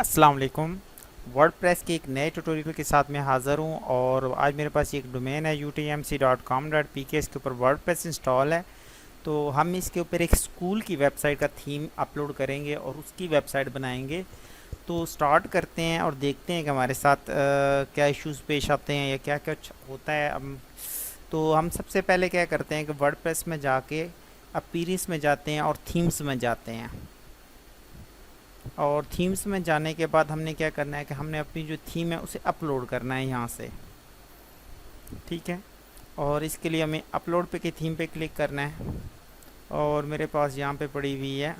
अस्सलाम वालेकुम। वर्डप्रेस के एक नए ट्यूटोरियल के साथ मैं हाज़िर हूँ और आज मेरे पास एक डोमेन है utmc.com.pk। इसके ऊपर वर्डप्रेस इंस्टॉल है। तो हम इसके ऊपर एक स्कूल की वेबसाइट का थीम अपलोड करेंगे और उसकी वेबसाइट बनाएंगे। तो स्टार्ट करते हैं और देखते हैं कि हमारे साथ क्या इश्यूज़ पेश आते हैं या क्या क्या होता है। तो हम सबसे पहले क्या करते हैं कि वर्डप्रेस में जाके अपीयरेंस में जाते हैं और थीम्स में जाते हैं। और थीम्स में जाने के बाद हमने क्या करना है कि हमने अपनी जो थीम है उसे अपलोड करना है यहाँ से। ठीक है, और इसके लिए हमें अपलोड पे की थीम पे क्लिक करना है और मेरे पास यहाँ पे पड़ी हुई है।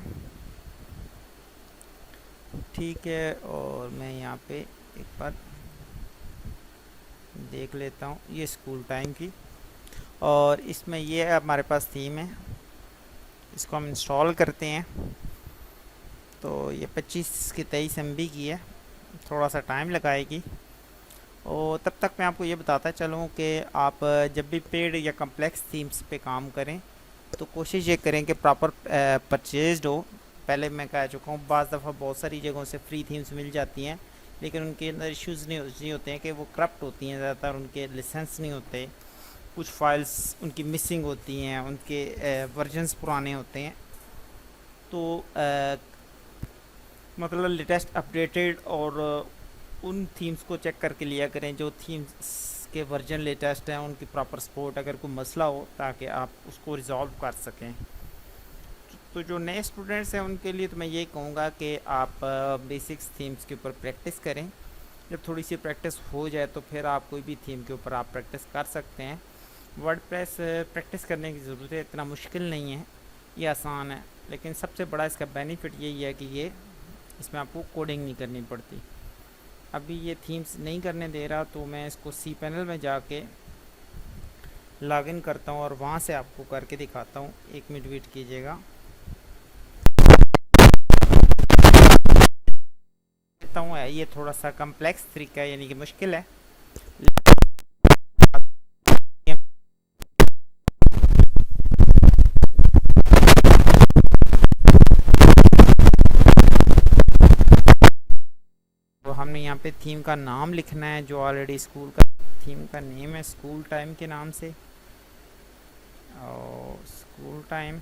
ठीक है, और मैं यहाँ पे एक बार देख लेता हूँ ये स्कूल टाइम की, और इसमें ये है हमारे पास थीम है। इसको हम इंस्टॉल करते हैं। तो ये 25 की 23 MB की है, थोड़ा सा टाइम लगाएगी। और तब तक मैं आपको ये बताता चलूँ कि आप जब भी पेड या कम्प्लेक्स थीम्स पे काम करें तो कोशिश ये करें कि प्रॉपर परचेज्ड हो। पहले मैं कह चुका हूँ, बाज़ दफ़ा बहुत सारी जगहों से फ्री थीम्स मिल जाती हैं, लेकिन उनके अंदर इश्यूज़ नहीं होते हैं कि वो करप्ट होती हैं, ज़्यादातर उनके लाइसेंस नहीं होते, कुछ फाइल्स उनकी मिसिंग होती हैं, उनके वर्जन्स पुराने होते हैं। तो मतलब लेटेस्ट अपडेटेड और उन थीम्स को चेक करके लिया करें जो थीम्स के वर्जन लेटेस्ट हैं, उनकी प्रॉपर सपोर्ट अगर कोई मसला हो ताकि आप उसको रिजॉल्व कर सकें। तो जो नए स्टूडेंट्स हैं उनके लिए तो मैं ये कहूँगा कि आप बेसिक्स थीम्स के ऊपर प्रैक्टिस करें। जब थोड़ी सी प्रैक्टिस हो जाए तो फिर आप कोई भी थीम के ऊपर आप प्रैक्टिस कर सकते हैं। वर्डप्रेस प्रैक्टिस करने की ज़रूरत है, इतना मुश्किल नहीं है, ये आसान है। लेकिन सबसे बड़ा इसका बेनिफिट यही है कि ये इसमें आपको कोडिंग नहीं करनी पड़ती। अभी ये थीम्स नहीं करने दे रहा, तो मैं इसको सी पैनल में जाके लॉगिन करता हूँ और वहाँ से आपको करके दिखाता हूँ। 1 मिनट वेट कीजिएगा। देखता हूँ ये थोड़ा सा कम्प्लेक्स तरीका है, यानी कि मुश्किल है। तो हमने यहाँ पे थीम का नाम लिखना है, जो ऑलरेडी स्कूल का थीम का नेम है, स्कूल टाइम के नाम से। और स्कूल टाइम,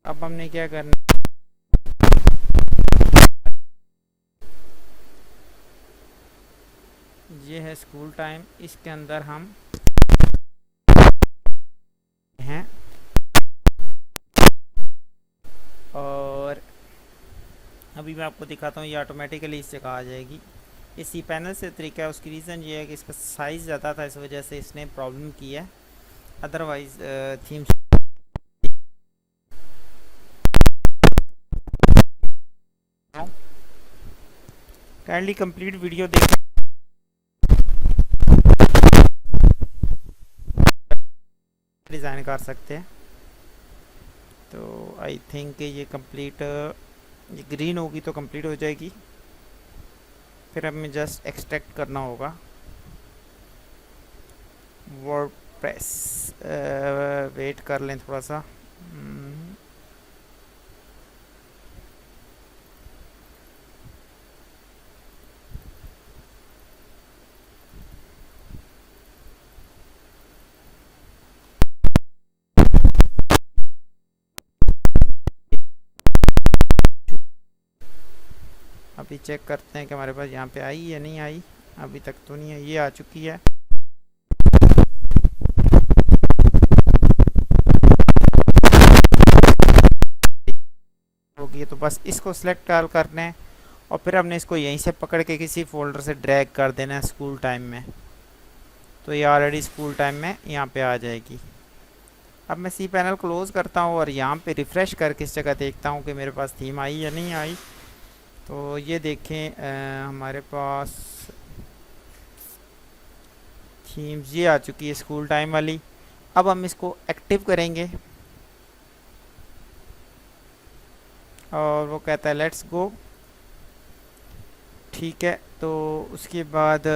अब हमने क्या करना, ये है स्कूल टाइम, इसके अंदर हम हैं। और अभी मैं आपको दिखाता हूँ, ये ऑटोमेटिकली इस जगह आ जाएगी। ये सी पैनल से तरीका है, उसकी रीज़न ये है कि इसका साइज़ ज़्यादा था, इस वजह से इसने प्रॉब्लम की है। Otherwise theme kindly complete video देख डिज़ाइन कर सकते हैं। तो आई थिंक ये कंप्लीट, ये ग्रीन होगी तो कंप्लीट हो जाएगी। फिर हमें जस्ट एक्सट्रैक्ट करना होगा वर्डप्रेस। वेट कर लें थोड़ा सा। अभी चेक करते हैं कि हमारे पास यहाँ पे आई या नहीं आई। अभी तक तो नहीं है, ये आ चुकी है। होगी तो बस इसको सिलेक्ट करना है और फिर हमने इसको यहीं से पकड़ के किसी फोल्डर से ड्रैग कर देना है स्कूल टाइम में। तो ये ऑलरेडी स्कूल टाइम में यहाँ पे आ जाएगी। अब मैं सी पैनल क्लोज़ करता हूँ और यहाँ पे रिफ़्रेश करके इस जगह देखता हूँ कि मेरे पास थीम आई या नहीं आई। तो ये देखें, हमारे पास थीम्स ये आ चुकी है स्कूल टाइम वाली। अब हम इसको एक्टिव करेंगे और वो कहता है लेट्स गो। ठीक है, तो उसके बाद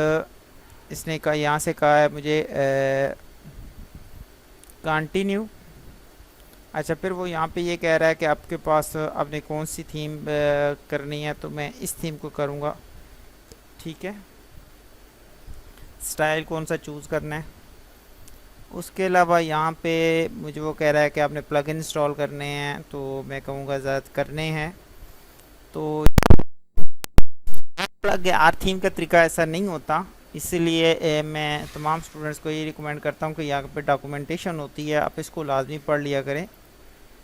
इसने कहा, यहाँ से कहा है मुझे कंटिन्यू। अच्छा, फिर वो यहाँ पे ये कह रहा है कि आपके पास आपने कौन सी थीम करनी है, तो मैं इस थीम को करूँगा। ठीक है, स्टाइल कौन सा चूज़ करना है। उसके अलावा यहाँ पे मुझे वो कह रहा है कि आपने प्लग इंस्टॉल करने हैं, तो मैं कहूँगा ज़्यादा करने हैं। तो प्लग आर थीम का तरीका ऐसा नहीं होता, इसीलिए मैं तमाम स्टूडेंट्स को ये रिकमेंड करता हूँ कि यहाँ पे डॉक्यूमेंटेशन होती है, आप इसको लाजमी पढ़ लिया करें।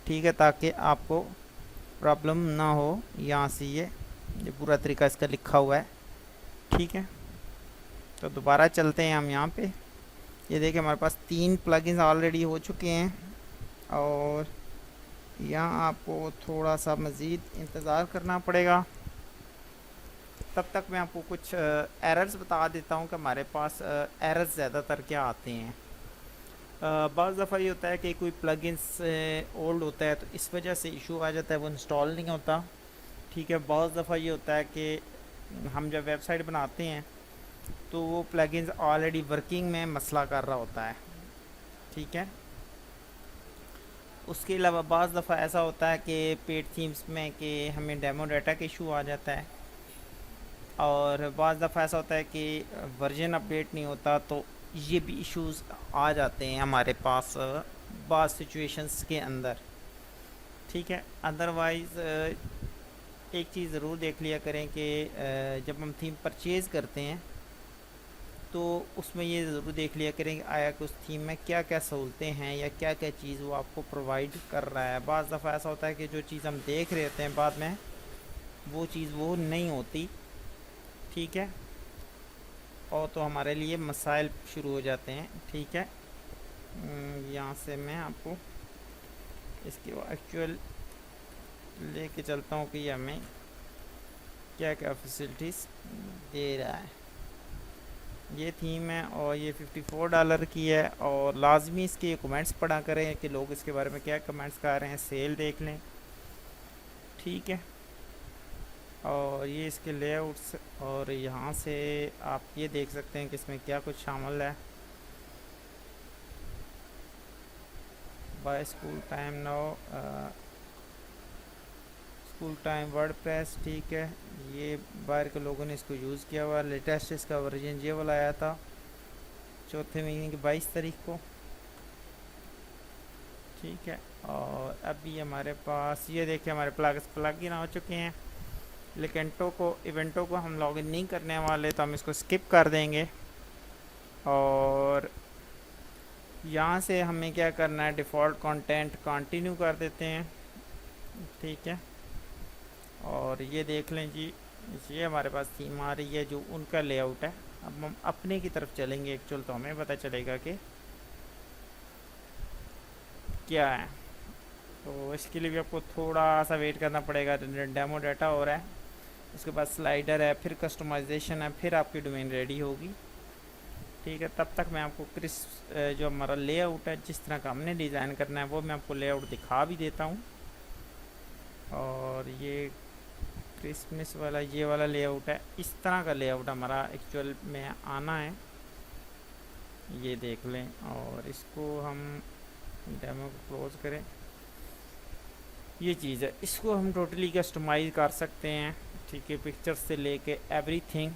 ठीक है, ताकि आपको प्रॉब्लम ना हो। यहाँ से ये पूरा तरीका इसका लिखा हुआ है। ठीक है, तो दोबारा चलते हैं हम यहाँ पे। ये देखिए हमारे पास 3 प्लगइन्स ऑलरेडी हो चुके हैं, और यहाँ आपको थोड़ा सा मज़ीद इंतज़ार करना पड़ेगा। तब तक मैं आपको कुछ एरर्स बता देता हूँ कि हमारे पास एरर्स ज़्यादातर क्या आते हैं। बाज़ दफ़ा ये होता है कि कोई प्लगइन्स ओल्ड होता है, तो इस वजह से इशू आ जाता है, वो इंस्टॉल नहीं होता। ठीक है, बाज़ दफ़ा ये होता है कि हम जब वेबसाइट बनाते हैं तो वो प्लगइन्स ऑलरेडी वर्किंग में मसला कर रहा होता है। ठीक है, उसके अलावा बाज़ दफ़ा ऐसा होता है कि पेड थीम्स में कि हमें डेमो डाटा का इशू आ जाता है, और बाज़ दफ़ा ऐसा होता है कि वर्जन अपडेट नहीं होता, तो ये भी इश्यूज आ जाते हैं हमारे पास बाज़ सिचुएशंस के अंदर। ठीक है, अदरवाइज़ एक चीज़ ज़रूर देख लिया करें कि जब हम थीम परचेज़ करते हैं तो उसमें ये ज़रूर देख लिया करें कि आया कि उस थीम में क्या क्या सहूलतें हैं या क्या क्या चीज़ वो आपको प्रोवाइड कर रहा है। बाज़ दफ़ा ऐसा होता है कि जो चीज़ हम देख रहे होते हैं बाद में वो चीज़ वो नहीं होती। ठीक है, और तो हमारे लिए मसाइल शुरू हो जाते हैं। ठीक है, यहाँ से मैं आपको इसकी एक्चुअल लेके चलता हूँ कि ये हमें क्या क्या फैसिलिटीज़ दे रहा है। ये थीम है और ये $54 की है, और लाजमी इसके कमेंट्स पढ़ा करें कि लोग इसके बारे में क्या कमेंट्स कर रहे हैं, सेल देख लें। ठीक है, और ये इसके लेआउट्स, और यहाँ से आप ये देख सकते हैं कि इसमें क्या कुछ शामिल है। By school time now, school time WordPress. ठीक है, ये बाहर के लोगों ने इसको यूज़ किया हुआ। लेटेस्ट इसका वर्जन ये वाला आया था चौथे महीने की 22 तारीख को। ठीक है, और अभी हमारे पास ये देखिए हमारे प्लग इन आ चुके हैं। लेकिन इवेंटों को हम लॉगिन नहीं करने वाले, तो हम इसको स्किप कर देंगे। और यहाँ से हमें क्या करना है, डिफ़ॉल्ट कंटेंट कंटिन्यू कर देते हैं। ठीक है, और ये देख लें जी, ये हमारे पास थीम आ रही है जो उनका लेआउट है। अब हम अपने की तरफ चलेंगे एक्चुअल, तो हमें पता चलेगा कि क्या है। तो इसके लिए भी आपको थोड़ा सा वेट करना पड़ेगा। डेमो डाटा हो रहा है, उसके बाद स्लाइडर है, फिर कस्टमाइजेशन है, फिर आपकी डोमेन रेडी होगी। ठीक है, तब तक मैं आपको जो हमारा लेआउट है, जिस तरह का हमने डिज़ाइन करना है, वो मैं आपको लेआउट दिखा भी देता हूँ। और ये क्रिसमस वाला ये वाला लेआउट है, इस तरह का लेआउट हमारा एक्चुअल में आना है। ये देख लें, और इसको हम डेमो को क्लोज़ करें। ये चीज़ है, इसको हम टोटली कस्टमाइज कर सकते हैं। ठीक है, पिक्चर से लेके एवरीथिंग।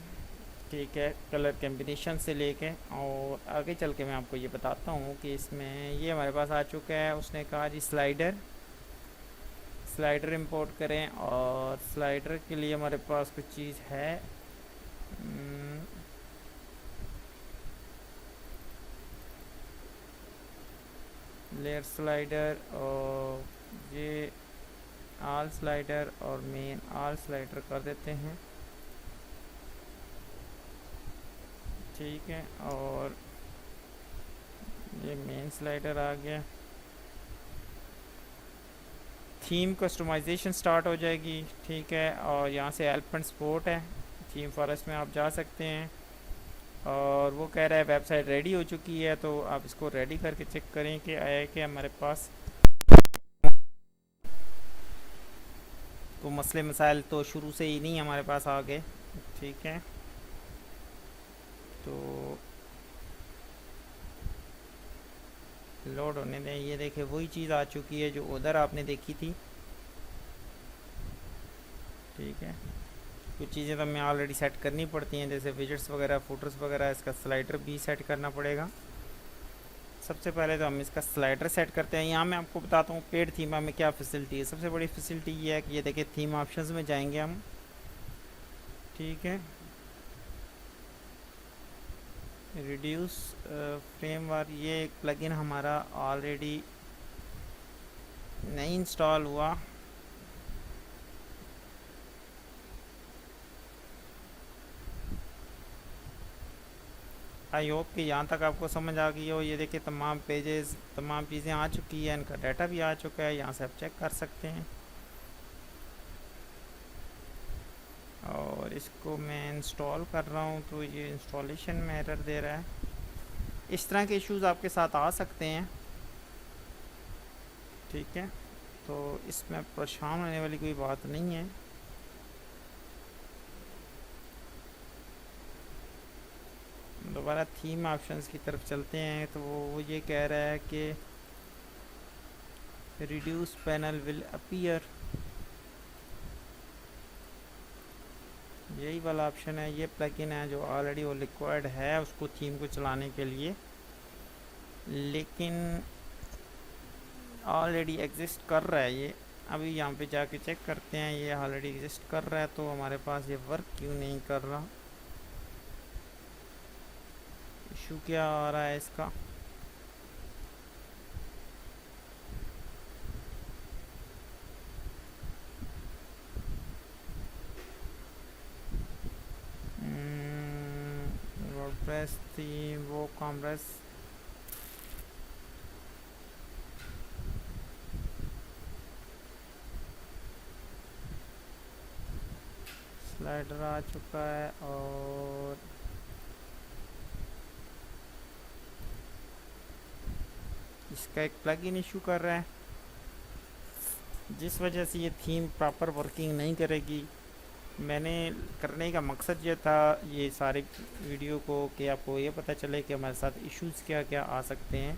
ठीक है, कलर कम्बिनेशन से लेके, और आगे चल के मैं आपको ये बताता हूँ कि इसमें ये हमारे पास आ चुका है। उसने कहा जी स्लाइडर इंपोर्ट करें, और स्लाइडर के लिए हमारे पास कुछ चीज़ है। लेयर स्लाइडर, और ये ऑल स्लाइडर और मेन ऑल स्लाइडर कर देते हैं। ठीक है, और ये मेन स्लाइडर आ गया। थीम कस्टमाइजेशन स्टार्ट हो जाएगी। ठीक है, और यहाँ से हेल्प एंड सपोर्ट है, थीम फॉरेस्ट में आप जा सकते हैं। और वो कह रहा है वेबसाइट रेडी हो चुकी है, तो आप इसको रेडी करके चेक करें कि आया कि हमारे पास तो मसले मसाइल तो शुरू से ही नहीं हमारे पास आ गए। ठीक है, तो लोड होने दें। ये देखे वही चीज़ आ चुकी है जो उधर आपने देखी थी। ठीक है, कुछ चीज़ें तो हमें ऑलरेडी सेट करनी पड़ती हैं, जैसे विजेट्स वगैरह, फुटर्स वगैरह। इसका स्लाइडर भी सेट करना पड़ेगा। सबसे पहले तो हम इसका स्लाइडर सेट करते हैं। यहाँ मैं आपको बताता हूँ पेड थीमा में क्या फैसिलिटी है। सबसे बड़ी फैसिलिटी ये है कि ये देखिए थीम ऑप्शंस में जाएंगे हम। ठीक है, रिड्यूस फ्रेमवर्क, ये एक प्लगइन हमारा ऑलरेडी नहीं इंस्टॉल हुआ। आई होप कि यहाँ तक आपको समझ आ गई हो। ये देखिए तमाम पेजेस, तमाम चीज़ें आ चुकी है, इनका डाटा भी आ चुका है, यहाँ से आप चेक कर सकते हैं। और इसको मैं इंस्टॉल कर रहा हूँ तो ये इंस्टॉलेशन में एरर दे रहा है। इस तरह के इश्यूज़ आपके साथ आ सकते हैं। ठीक है, तो इसमें परेशान होने वाली कोई बात नहीं है। दोबारा थीम ऑप्शंस की तरफ चलते हैं तो वो ये कह रहा है कि रिड्यूस पैनल विल अपीयर, यही वाला ऑप्शन है। ये प्लगइन है जो ऑलरेडी वो रिक्वायर्ड है उसको थीम को चलाने के लिए, लेकिन ऑलरेडी एग्जिस्ट कर रहा है ये। अभी यहाँ पे जाके चेक करते हैं, ये ऑलरेडी एग्जिस्ट कर रहा है तो हमारे पास ये वर्क क्यों नहीं कर रहा, इशू क्या आ रहा है इसका। वर्डप्रेस थीम, वो कॉम्प्रेस, स्लाइडर आ चुका है और इसका एक प्लगइन इशू कर रहा है, जिस वजह से ये थीम प्रॉपर वर्किंग नहीं करेगी। मैंने करने का मकसद ये था ये सारे वीडियो को कि आपको ये पता चले कि हमारे साथ इश्यूज़ क्या क्या आ सकते हैं।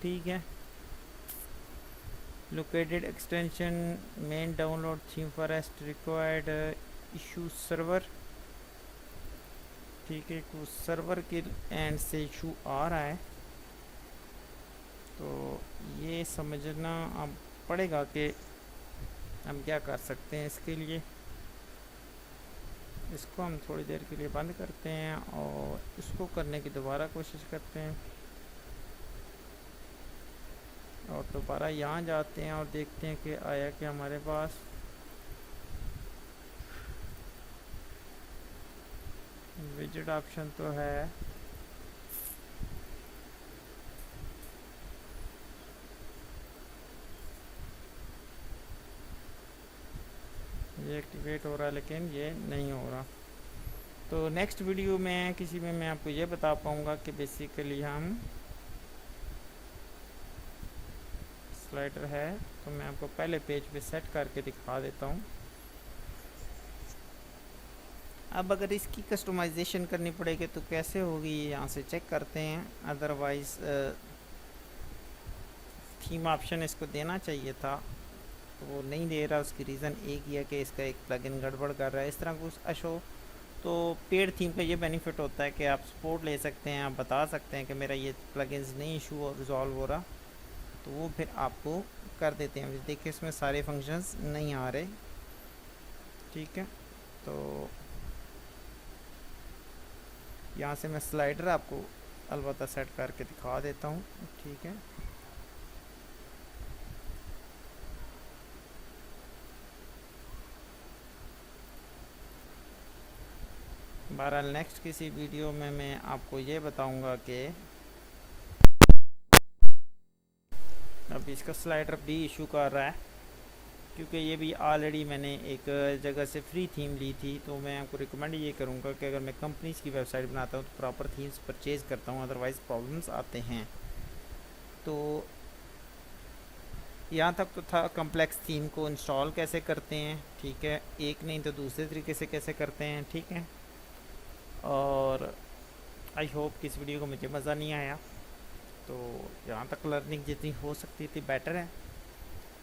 ठीक है, located extension main download theme forest required issue server. ठीक है, कुछ सर्वर के एंड से इशू आ रहा है तो ये समझना अब पड़ेगा कि हम क्या कर सकते हैं इसके लिए। इसको हम थोड़ी देर के लिए बंद करते हैं और इसको करने की दोबारा कोशिश करते हैं और दोबारा यहाँ जाते हैं और देखते हैं कि आया कि हमारे पास विजेट ऑप्शन तो है, ये एक्टिवेट हो रहा है लेकिन ये नहीं हो रहा। तो नेक्स्ट वीडियो में किसी में मैं आपको ये बता पाऊँगा कि बेसिकली हम स्लाइडर है तो मैं आपको पहले पेज पे सेट करके दिखा देता हूँ। अब अगर इसकी कस्टमाइजेशन करनी पड़ेगी तो कैसे होगी ये यहाँ से चेक करते हैं। अदरवाइज़ थीम ऑप्शन इसको देना चाहिए था तो वो नहीं दे रहा। उसकी रीज़न एक ही है कि इसका एक प्लगइन गड़बड़ कर रहा है। इस तरह कुछ अशो तो पेड थीम का ये बेनिफिट होता है कि आप सपोर्ट ले सकते हैं, आप बता सकते हैं कि मेरा ये प्लगइन्स नहीं इशू रिजॉल्व हो रहा, तो वो फिर आपको कर देते हैं। देखिए इसमें सारे फंक्शंस नहीं आ रहे। ठीक है, तो यहाँ से मैं स्लाइडर आपको अलबत्ता सेट करके दिखा देता हूँ। ठीक है, बहरहाल नेक्स्ट किसी वीडियो में मैं आपको ये बताऊंगा कि अब इसका स्लाइडर भी इशू कर रहा है, क्योंकि ये भी ऑलरेडी मैंने एक जगह से फ्री थीम ली थी। तो मैं आपको रिकमेंड ये करूँगा कि अगर मैं कंपनीज़ की वेबसाइट बनाता हूँ तो प्रॉपर थीम्स परचेज़ करता हूँ, अदरवाइज़ प्रॉब्लम्स आते हैं। तो यहाँ तक तो था कम्प्लेक्स थीम को इंस्टॉल कैसे करते हैं। ठीक है, एक नहीं तो दूसरे तरीके से कैसे करते हैं। ठीक है, और आई होप कि इस वीडियो को मुझे मज़ा नहीं आया। तो यहाँ तक लर्निंग जितनी हो सकती थी बेटर है।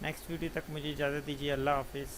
नेक्स्ट वीडियो तक मुझे इजाज़त दीजिए। अल्लाह हाफिज़।